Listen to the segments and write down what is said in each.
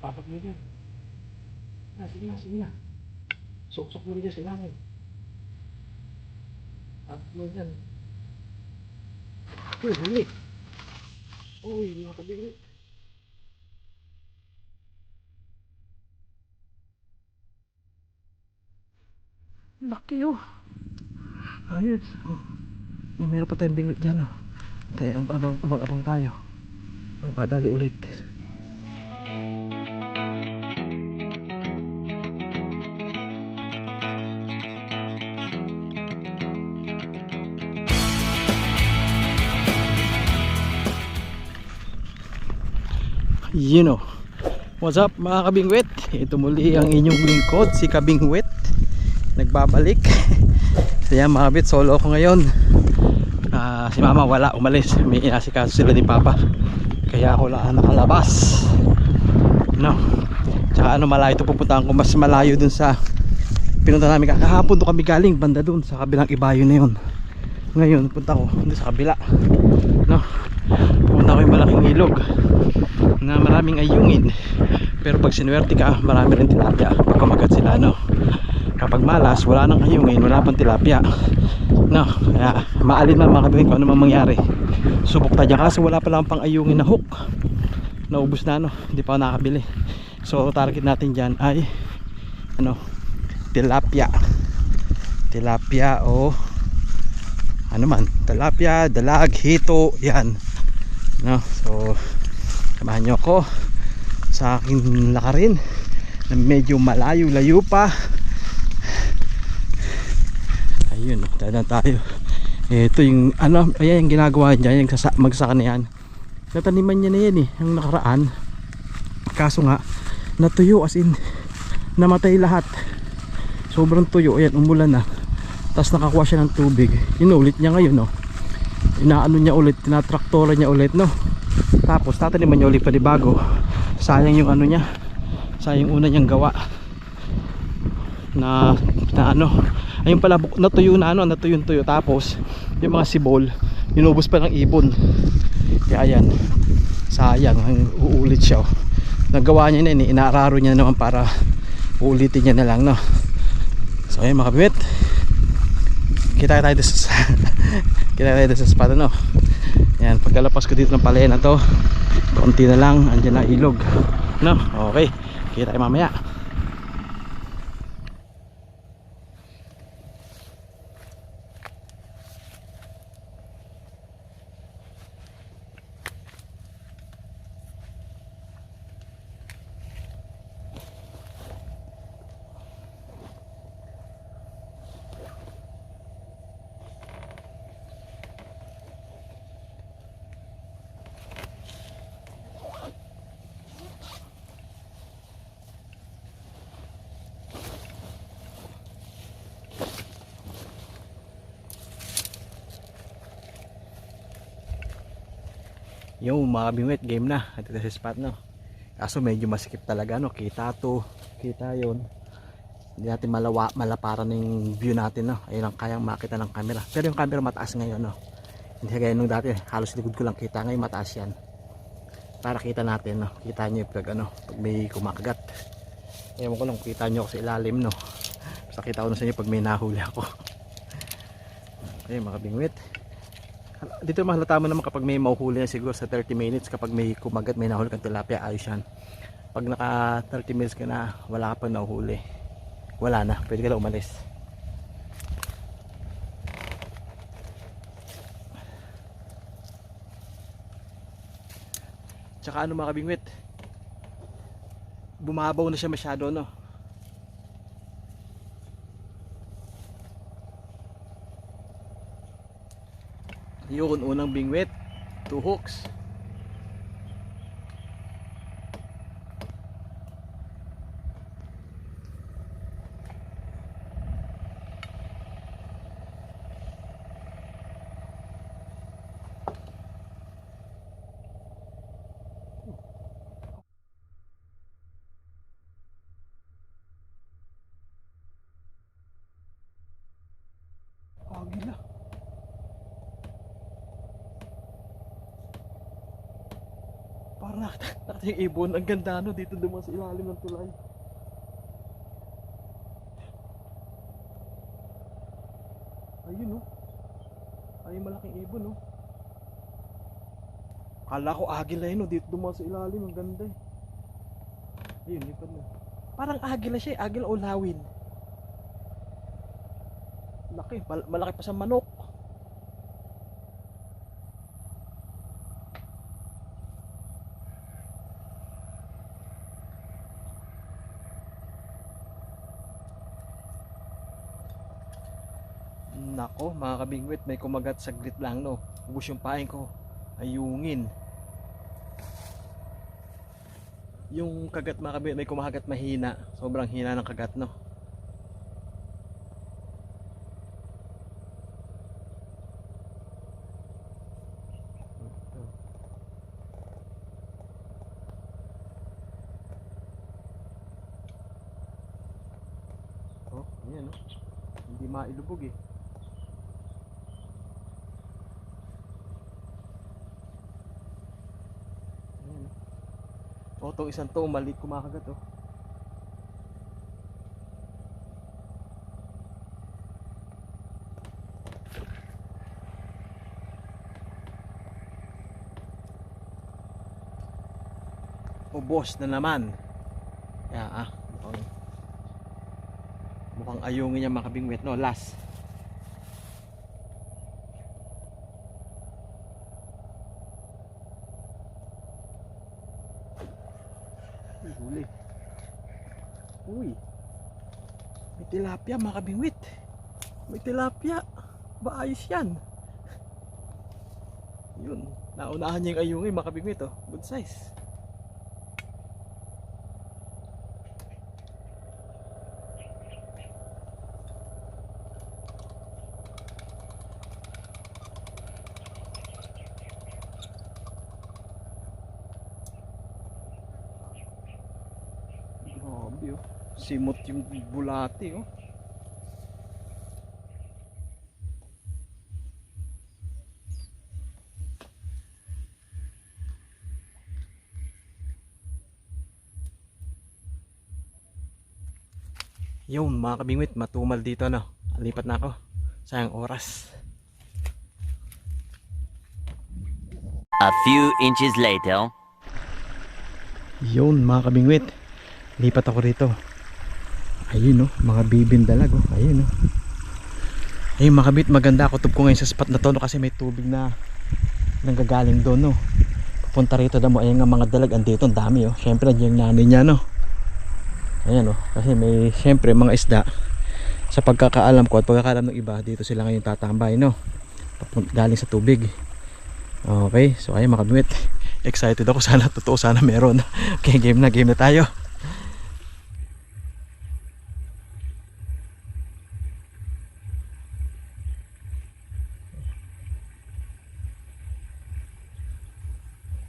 Papak mo dyan. Sige na, sige na. Sok-sok mo dyan sa ilalim. Papak mo dyan. Huli. Uy, mga kabigit. Laki oh. Ayos. Oh. Meron pa tayong bingwit dyan oh. Tayo, abang tayo. Padali ulit. You know. What's up mga kabingwit? Ito muli ang inyong lingkod, si Kabingwit. Nagbabalik. Kaya mga kabit, solo ako ngayon. Si mama wala, umalis. May inasikaso sila ni papa. Kaya ako lang nakalabas. No. Tsaka malayo ito pupuntahan ko. Mas malayo dun sa pinunta namin kahapon. Doon kami galing, banda dun sa kabilang ibayo na yun. Ngayon punta ko dun sa kabila. No. Pupunta ko yung malaking ilog na maraming ayungin, pero pag sinuwerte ka marami rin tilapia pag kumagat sila, no? Kapag malas, wala nang ayungin, wala pang tilapia, no? Kaya maalin na mga kabingwit kung ano man mangyari. Subok tayo kasi wala pa lang pang ayungin na hook, naubos na, no? Hindi pa ako nakabili. So target natin dyan ay tilapia o ano man, tilapia, dalag, hito, yan, no? So samahan nyo ako sa aking lakarin na medyo malayo-layo pa. Ayun, dadaan tayo. Ito yung ayan yung ginagawa niya, yung magsaka na yan. Nataniman niya na yan yung nakaraan. Kaso nga natuyo, as in namatay lahat. Sobrang tuyo, ayan, umulan na. Tapos nakakuha siya ng tubig. Inulit niya ngayon, no? Inaano niya ulit, tinatraktora niya ulit, no? Tapos tataniman niya ulit panibago. Sayang yung niya, sayang una niyang gawa na ayun pala, natuyo na natuyo. Tapos yung mga sibol inubos pa ng ibon. Kaya yan, sayang, uulit siya. Nagawa niya na inaararo niya naman para uulitin niya na lang, no? So ayun mga kabit, kita tayo sa spot, no? Yan, pagkalapas ko dito ng palena to, konti na lang, andyan na ilog, no? Okay, kita tayo mamaya. Yung mga kabingwit, game na ito sa spot, no? Kaso medyo masikip talaga, no? Kita yun. Hindi natin malaparan yung view natin, no? Ayun ang kayang makita ng camera. Pero yung camera mataas ngayon, no? Hindi kaya nung dati, halos likod ko lang kita. Ngayon mataas yan para kita natin, no? Kita nyo pag pag may kumakagat. Ewan ko lang, kita nyo ako sa ilalim, no? Basta kita ko na sa inyo pag may nahuli ako. Ayun mga kabingwit, dito mahalata mo naman kapag may mahuhuli na siguro sa 30 minutes. Kapag may kumagat, may nahuli kang tilapia, ayos yan. Pag naka 30 minutes ka na, wala ka pa nahuhuli, wala na, pwede ka na umalis. Tsaka mga kabingwit, bumabaw na siya masyado, no? Yun, unang bingwit, 2 hooks. Parang nakita yung ibon. Ang ganda no, dito dumaan sa ilalim ng tulay. Ayun no. Ay malaking ibon no. Kala ko agila yun no, dito dumaan sa ilalim. Ang ganda eh. Ayun, lipad na. Parang agila siya eh. Agila o lawin. Laki, malaki pa sa manok. Nako mga kabingwit, may kumagat saglit lang no. Ubus yung pain ko. Ayungin. Yung kagat mga kabingwit, may kumagat mahina. Sobrang hina ng kagat no. Oh, ayan no. Hindi mailubog eh. O, itong isang to, maliit kumakagat oh. Ubos na naman. Kaya mukhang ayungin niya mga kabingwit no, last. Huli. Uy. May tilapia mga kabingwit. May tilapia. Ba ayos yan. Yun. Naunahan niya yung ayungin mga kabingwit oh. Good size. Grabe oh. Simot yung bulati oh. Yun mga kabingwit, matumal dito no. Lipat na ako. Sayang oras. A few inches later. Yun mga kabingwit, lipat ako rito. Ayun no, mga bibindalag oh. Ayun no. Ayun mga kabingwit, maganda ako tub ko ngayon sa spot na to no, kasi may tubig na nanggagaling doon no. Pupunta rito damo, ayun nga mga dalag andito, ang dami oh. Syempre yung nanay niya no. Ayan oh, kasi may syempre mga isda. Sa pagkakaalam ko at pagkakaalam ng iba, dito sila ngayon tatambay no. Galing sa tubig. Okay, so ayun mga kabingwit, excited ako, sana totoo, sana meron. Okay, game na tayo.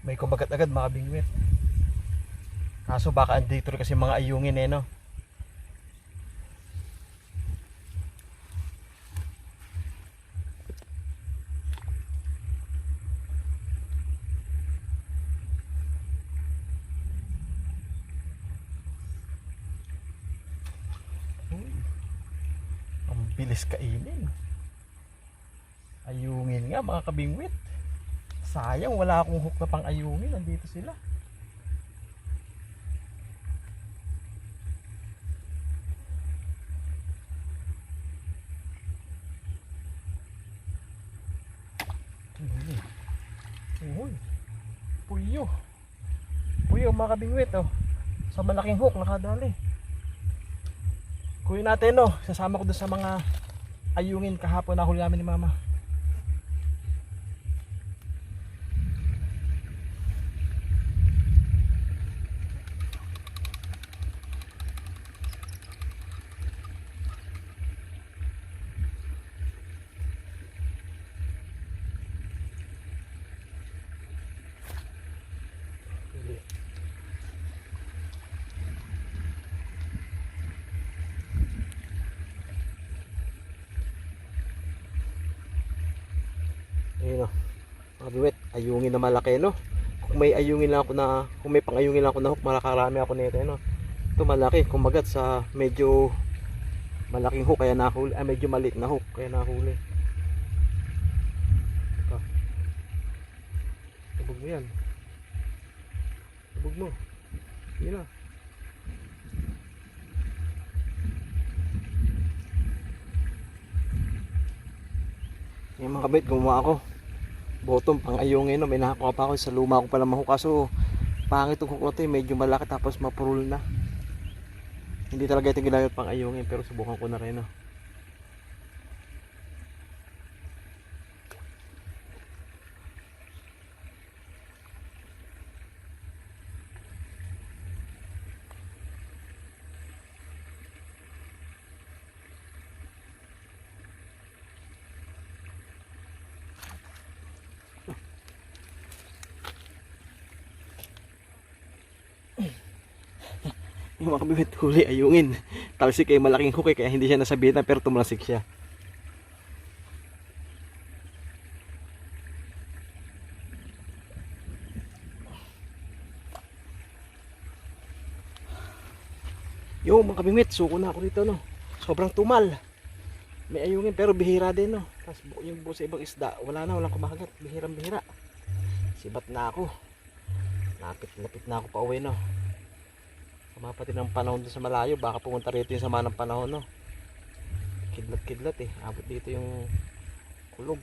May kumagat agad mga kabingwit. Kaso baka andito rin kasi mga ayungin eh no. Ang bilis kainin. Ayungin nga mga kabingwit. Sayang wala akong hook na pang ayungin, nandito sila. Uy, puyo. Puyo mga kabingwit oh. Sa malaking hook nakadali. Kunin natin no, sasama ko doon sa mga ayungin kahapon na huli namin ni mama. Ayun o, mga biwet, ayungin na malaki no. Kung may ayungin lang ako na, kung may pangayungin lang ako na hook, malakarami ako nito, ano. Ito malaki, kumagat sa medyo malaking hook kaya nahuli, medyo maliit na hook kaya nahuli. Ito. Tubog mo yan. Tubog mo. Yun na. Yung mga kabit, gumawa ako bottom pang ayungin, no? May nakakuha pa ako sa luma ko pala mahook, kaso pangit yung hook na to, medyo malaki tapos mapurul na. Hindi talaga ito ginamit pang ayungin, pero subukan ko na rin, no? Yung mga kabibit, huli ayungin. Talsik ay malaking hook kaya hindi siya nasabitan, pero tumalasik siya. Yung mga kabibit, suko na ako dito, no? Sobrang tumal. May ayungin pero bihira din, no? Tapos yung buo sa ibang isda, walang kumakagat. Bihira. Sibat na ako. Lapit na ako pa uwi, no? Kumapati ng panahon dun sa malayo, baka pumunta rito yung sama ng panahon, no? Kidlat eh, abot dito yung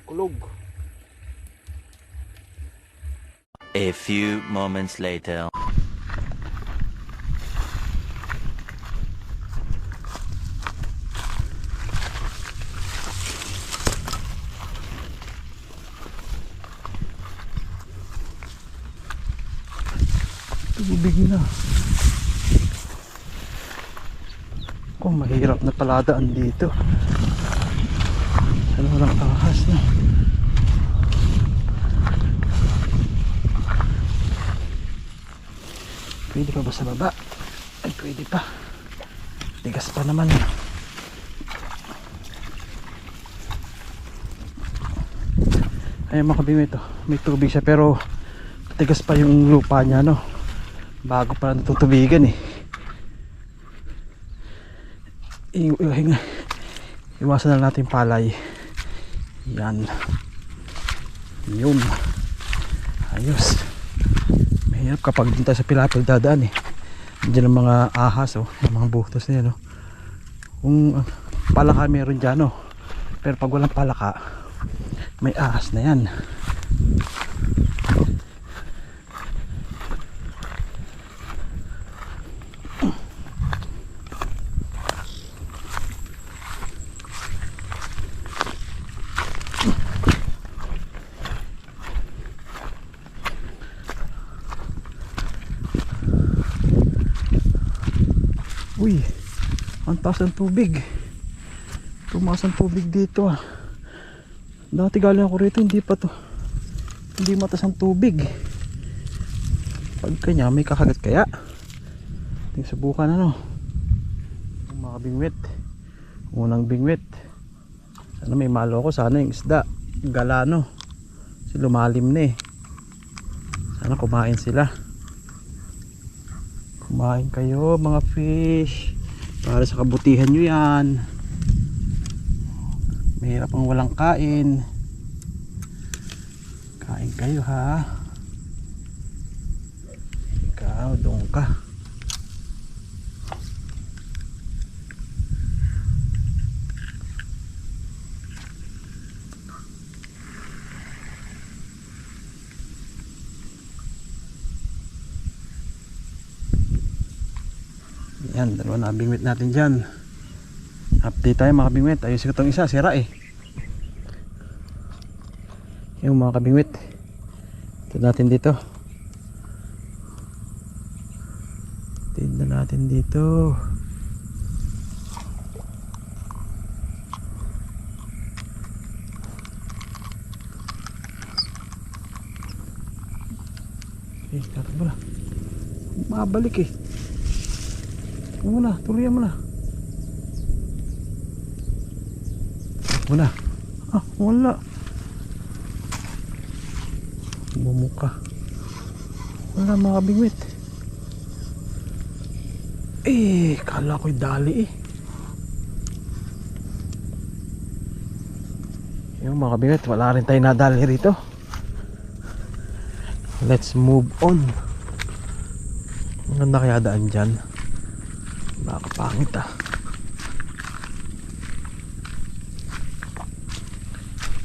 kulog. A few moments later. Tubig na. Mahirap na paladaan dito. Ano walang ahas na. Pwede pa ba sa baba? Ay, pwede pa. Tigas pa naman. Ay, mga kabimit, oh. May tubig siya pero tigas pa yung lupa niya, no? Bago pa natutubigan eh. Iwasan na natin palay. Yan. Yun. Ayos. Mahirap kapag dun tayo sa pilapil dadaan eh. Diyan ang mga ahas, oh. Yung mga buhtos na yan, oh. Kung palaka meron dyan, oh. Pero pag walang palaka, may ahas na yan. Uy, ang taas ng tubig. Tumaas ang tubig dito, ah. Dati galing ako rito, hindi pa to. Hindi mataas ang tubig. Pag kanya may kakagat kaya. Tingnan subukan, ano. Mga bingwit. Unang bingwit. Sana may malo ko, sana yung isda galano. Kasi lumalim na eh. Sana kumain sila. Kumain kayo mga fish, para sa kabutihan nyo yan. Mahirap ang walang kain. Kain kayo, ha. Ikaw, doon ka. Yan, dalawa na bingwit natin dyan. Update tayo mga kabingwit. Ayusin ko itong isa, sira eh. Yung mga kabingwit, ito natin dito. Tignan natin dito. Tatakbo na. Mabalik eh. Muna, tuloyan mo na. Muna. Ah, wala. Bumuka. Wala mga kabingwit. Eh, kala ko'y dali eh. Yung mga kabingwit, wala rin tayo nadali rito. Let's move on. Ang ganda kaya daan dyan. Baka pangit ah.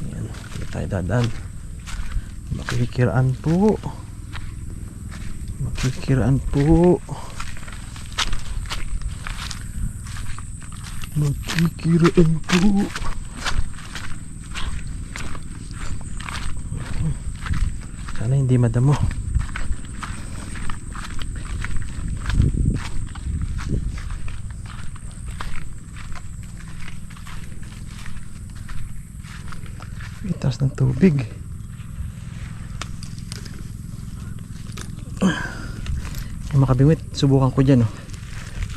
Ayan, hindi tayo dadaan. Makikiraan po. Makikiraan po. Makikiraan po. Sana hindi madamo. Taas ng tubig. Yung makabingwit, subukan ko dyan oh.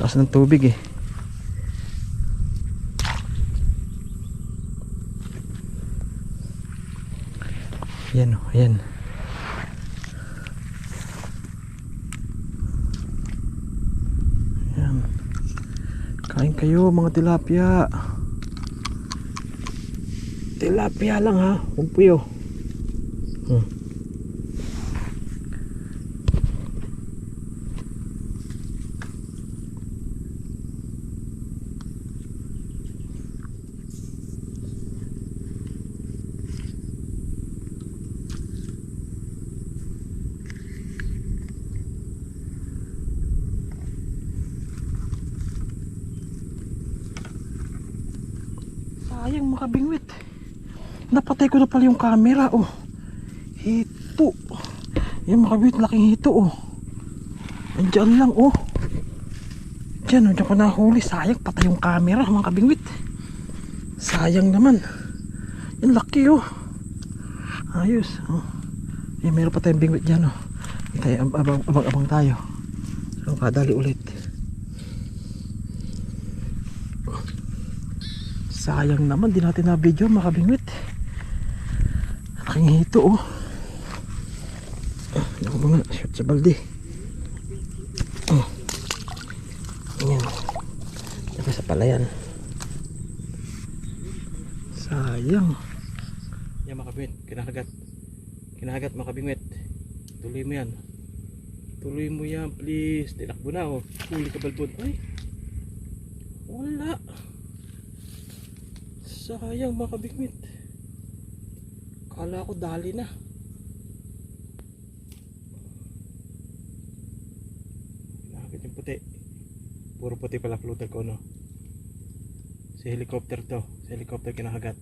Taas ng tubig eh. Ayan oh, ayan. Ayan. Kain kayo mga tilapia. Tilapia lang ha, huwag puyo. Sayang makabingwit. Napatay ko na pala yung camera oh. Hito. Yan makabingwit, laking hito oh. Andyan lang oh. Diyan oh, diyan ko nahuli. Sayang, patay yung camera mga kabingwit. Sayang naman. Yan laki oh. Ayos oh. Eh, meron pa tayong bingwit dyan oh. Tayo, abang tayo. So, kadali ulit. Sayang naman, di natin na video mga kabingwit. Laking hito oh. Ako mga shoot sa balde. Ayan. Ito sa palayan. Sayang. Yan mga kabingwit, kinahagat. Kinahagat mga kabingwit. Tuloy mo yan. Tuloy mo yan please. Tinakbo na oh. Huli ka balbon. Ay. Wala. Sayang mga kabingwit. Kala ko dali na. Nakakit yung puti. Puro puti pala floater ko no. Si helicopter to. Si helicopter kinahagat.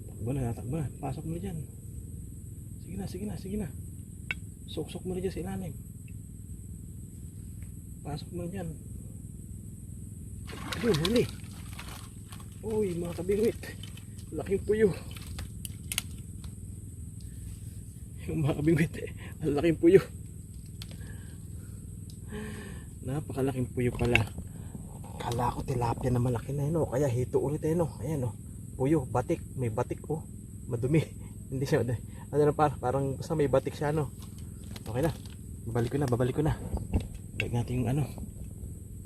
Takbo na, takbo na. Pasok mo na dyan. Sige na, sige na, sige na. Sok-sok mo na dyan sa ilalim. Pasok mo na dyan. Ayun, huli. Uy mga kabingwit. Laking puyo. Yung mga kabingwit ang laking puyo. Napakalaking puyo pala. Kala ko tilapia na malaki na yun oh. Kaya hito ulit yun oh. Ayan oh. Puyo, batik. May batik oh. Madumi. Hindi siya ano na parang basta may batik siya no. Okay na. Babalik ko na. Balik natin yung ano.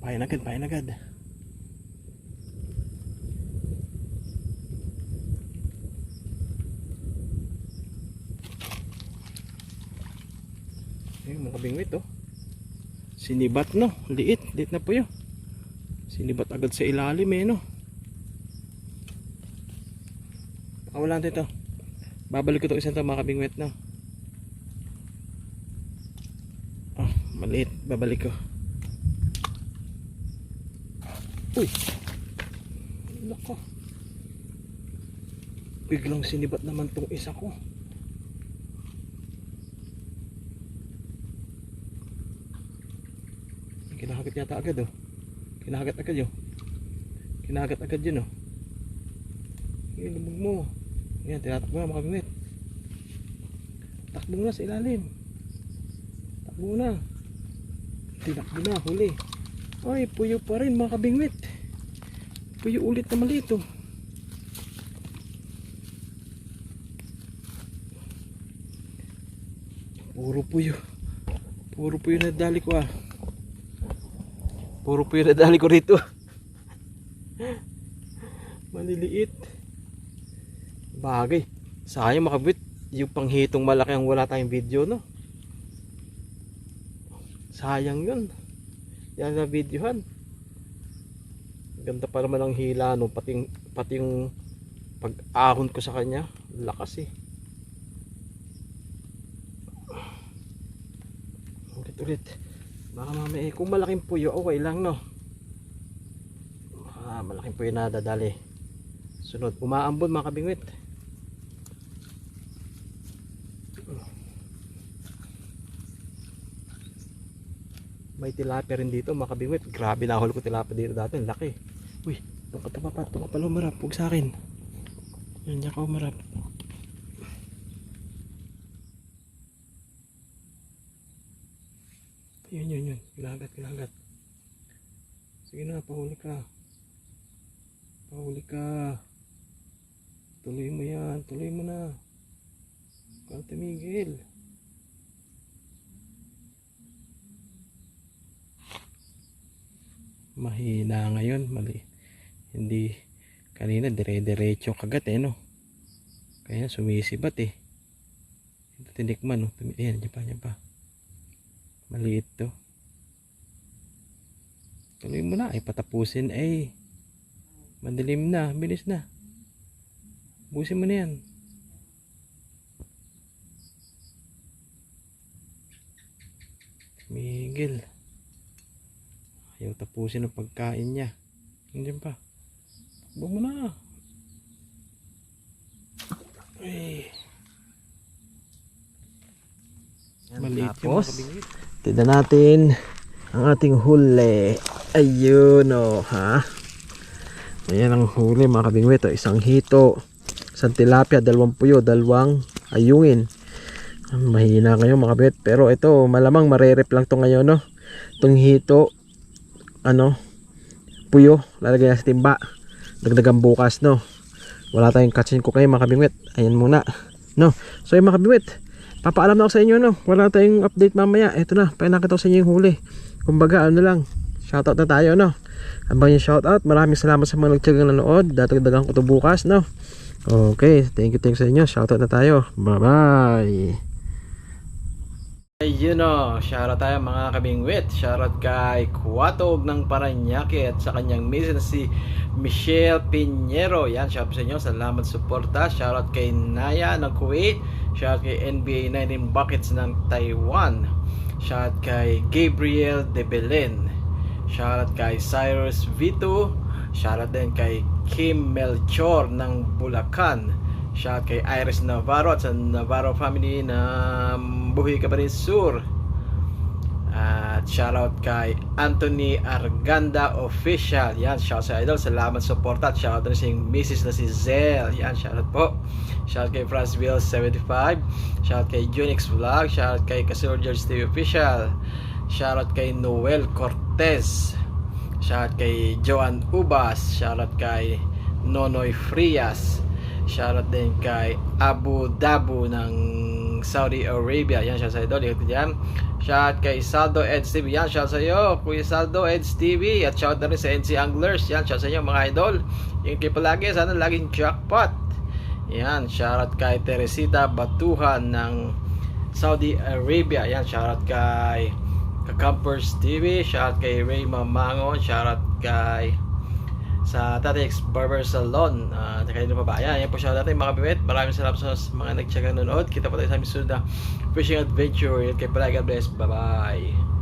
Pahin agad. Ayun mga kabingwit oh. Sinibat no. Liit na puyo. Sinibat agad sa ilalim eh no. Pakawalan dito. Babalik ko ito isang mga kabingwit no. Oh, maliit. Babalik ko. Uy. Lako. Biglang sinibat naman tong isa ko. Kinahagat yata agad oh. Kinahagat agad yun oh. Yan, lumog mo. Yan, tinatakbo na mga kabingwit. Takbo na sa ilalim. Takbo na. Tinakbo na, huli. Ay, puyo pa rin mga kabingwit. Puyo ulit na maliit oh. Puro puyo. Puro po yung nadali ko ah. Puro po yung nadali ko rito. Maliliit. Bagay. Sayang makabit. Yung panghitong malaki ang wala tayong video, no? Sayang yun. Yan na videohan. Ganda pa naman ang hila, no? Pati yung pag-ahon ko sa kanya. Lakas eh. Ulit. Baka mamaya kung malaking puyo, okay lang, no? Malaking puyo na dadali. Sunod, umaambon mga kabingwit. May tilapia rin dito mga kabingwit. Grabe, nahuli ko tilapia dito dati, ang laki. Uy, ito ka pala umarap. Huwag sa akin. Yan, diyan ka umarap. Yun. Gilagat. Sige na, pahuli ka. Tuloy mo yan. Tuloy mo na. Huwag kang tumigil. Mahina ngayon. Mali. Hindi. Kanina dire-diretso kagat eh, no? Kaya sumisibat eh. Ito tinikman, no? Ayan, dyan pa. Maliit to. Tuloy mo na. Ay patapusin ay. Madilim na. Bilis na. Busin mo na yan. Miguel. Ayaw tapusin ang pagkain niya. Nandiyan pa. Takbo mo na. Ay. Maliit yung kabingwit. Tignan natin ang ating huli. Ayun o, ha? Ayan ang huli mga kabingwit. Isang hito, isang tilapia, 2 puyo, 2 ayungin. Mahina ngayon mga kabingwit. Pero ito, malamang marerep lang to ngayon, no? Itong hito, puyo, lalagay na sa timba. Dagdagan bukas, no? Wala tayong katsin ko kayo mga kabingwit. Ayan muna, no? So yung mga kabingwit, papaalam na ako sa inyo, no? Wala tayong update mamaya. Ito na, pinakita ko sa inyo yung huli. Kumbaga, lang, shoutout na tayo, no? Abang yung shoutout. Maraming salamat sa mga nagtiyagang nanood. Datagdagan ko to bukas, no? Okay, thank you sa inyo. Shoutout na tayo. Bye-bye. Ayun o, shoutout tayo mga kabingwit. Shoutout kay Kuwatog ng Paranaque at sa kanyang misis na si Michelle Pinheiro. Yan, shoutout sa inyo. Salamat suporta. Shoutout kay Naya ng Kuwait. Shoutout kay NBA 19 Buckets ng Taiwan. Shoutout kay Gabriel de Belen. Shoutout kay Cyrus Vito. Shoutout din kay Kim Melchor ng Bulacan. Shoutout kay Iris Navarro at sa Navarro family na Buhay Cabaret Sur. At shoutout kay Anthony Arganda Official. Yan, shoutout sa idol. Salamat sa support at shoutout na sa misis na si Zel. Yan, shoutout po. Shoutout kay Franceville 75. Shoutout kay Junix Vlog. Shoutout kay Kasur George TV Official. Shoutout kay Noel Cortez. Shoutout kay Joan Ubas. Shoutout kay Nonoy Frias. Shoutout din kay Abu Dabu ng Saudi Arabia. Yan, shoutout sa idol. Ikot dyan. Shoutout kay Saldo Eds TV. Yan, shoutout sa iyo, Kuya Saldo Eds TV. At shoutout na rin sa NC Anglers. Yan, shoutout sa inyo mga idol. Yung kayo palagi, sana laging jackpot. Yan, shoutout kay Teresita Batuhan ng Saudi Arabia. Yan, shoutout kay Kakampers TV. Shoutout kay Ray Mamangon. Shoutout kay sa Tatex Barber Salon. Kayo pa ba? Yan po siya natin mga kabingwit. Maraming salamat sa mga nagtsagang nanonood. Kita po tayo sa susunod na fishing adventure. Kay palagi, God bless. Bye bye.